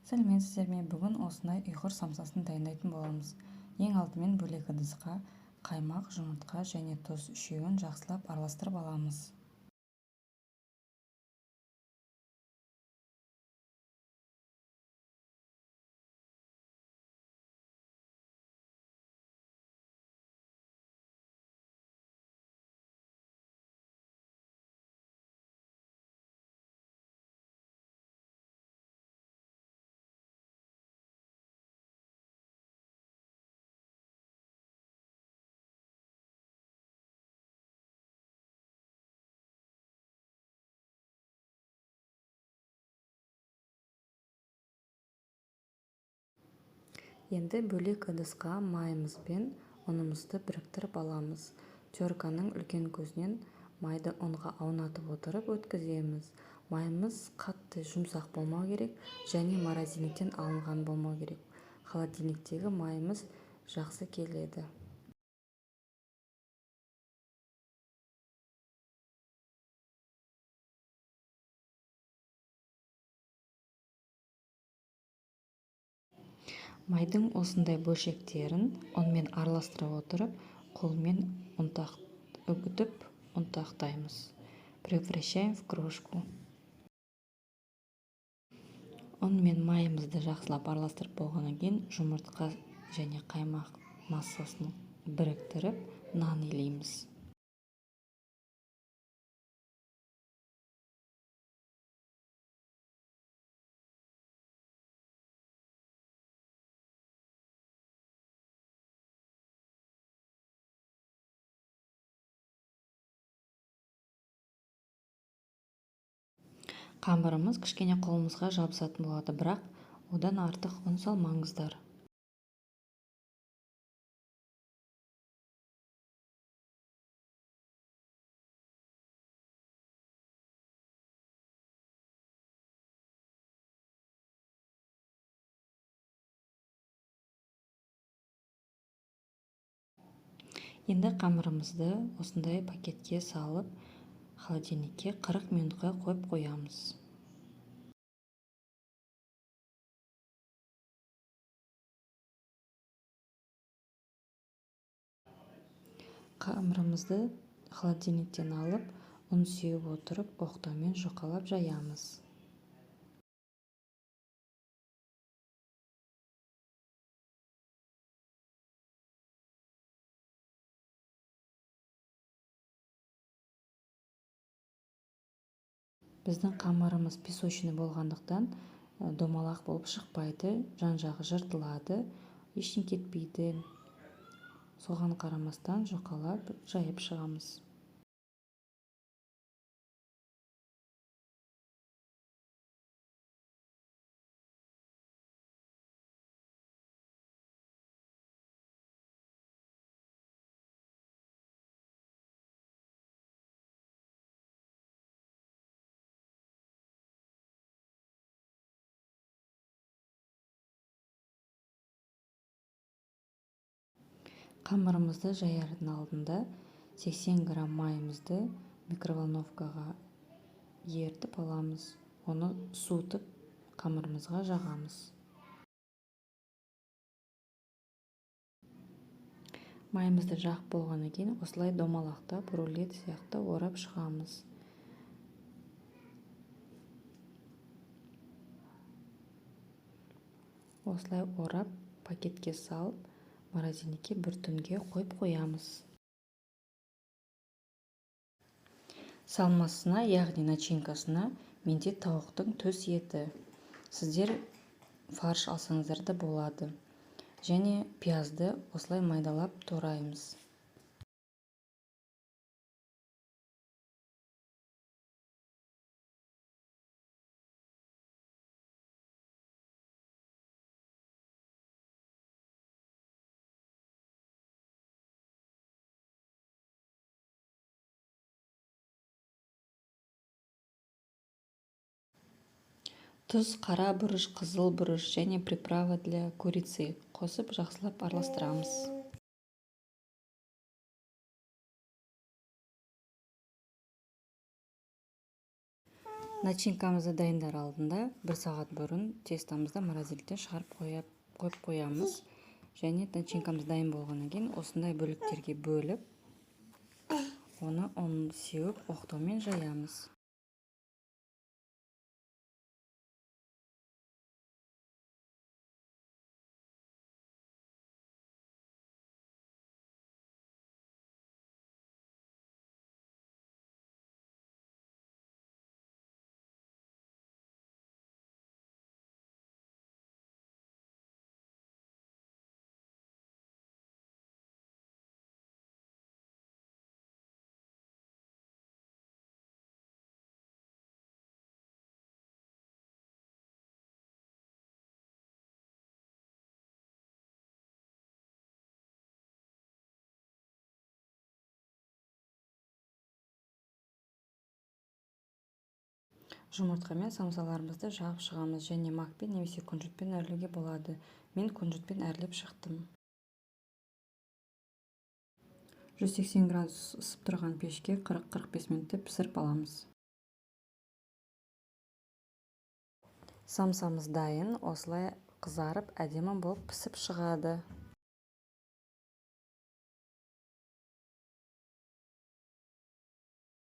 Сәлеметсіздер ме? Бүгін осындай ұйғыр самсасын дайындайтын боламыз. Ең алдымен бөлек ыдысқа қаймақ, жұмыртқа және тұз үшеуін жақсылап араластырып аламыз. Енді бөлек ыдысқа майымыз бен ұнымызды біріктіріп аламыз. Терканың үлкен көзінен майды ұнға аунатып отырып өткіземіз. Майымыз қатты жұмсақ болмау керек және морозильниктен алынған болмау керек. Холодильниктегі майымыз жақсы келеді. Майдың осындай бөлшектерін ұнмен араластыра отырып, қолмен үгітіп ұнтақтаймыз. Превращаем в крошку. Ұн мен майымызды жақсылап араластырып болғаннан кейін жұмыртқа және қаймақ массасын біріктіріп нан илейміз. Қамырымыз кішкене қолымызға жабысатын болады, бірақ одан артық ұн салмаңыздар. Енді қамырымызды осындай пакетке салып, холодильникке 40 минутқа қойып қоямыз. Қамырымызды холодильниктен алып, ұн сеуіп отырып, оқтаумен жұқалап жаямыз. Біздің қамырымыз песочный болғандықтан домалақ болып шықпайды, жан-жағы жыртылады, ештеңе кетпейді. Соған қарамастан жұқалап жайып шығамыз. Қамырымызды жаярдың алдында 80 грамм майымызды микроволновкаға ертіп аламыз. Оны суытып қамырымызға жағамыз. Майымызды жағып болғаннан кейін осылай домалақтап рулет сияқты орап шығамыз. Осылай орап пакетке салып, морозильникке бір түнге қойып қоямыз. Салмасына, яғни начинкасына менде тауықтың төс еті. Сіздер фарш алсаңыздар да болады. Және пиязды осылай майдалап тураймыз. Тұз, қара бұрыш, қызыл бұрыш және приправа для курицы қосып жақсылап араластырамыз. Начинкамызды дайындар алдында 1 сағат бұрын тестамызды морозиликтен шығарып қойып қоямыз. Және начинкамыз дайын болғаннан кейін осындай бөліктерге бөліп, оны сеуіп оқтаумен жаямыз. Жұмыртқамен самсаларымызды жағып шығамыз, және макпен немесе күнжітпен әрлеуге болады. Мен күнжітпен әрлеп шықтым. 180 градус ысып тұрған пешке 40-45 минутты пісіріп аламыз. Самсамыз дайын, осылай қызарып әдемі болып пісіп шығады.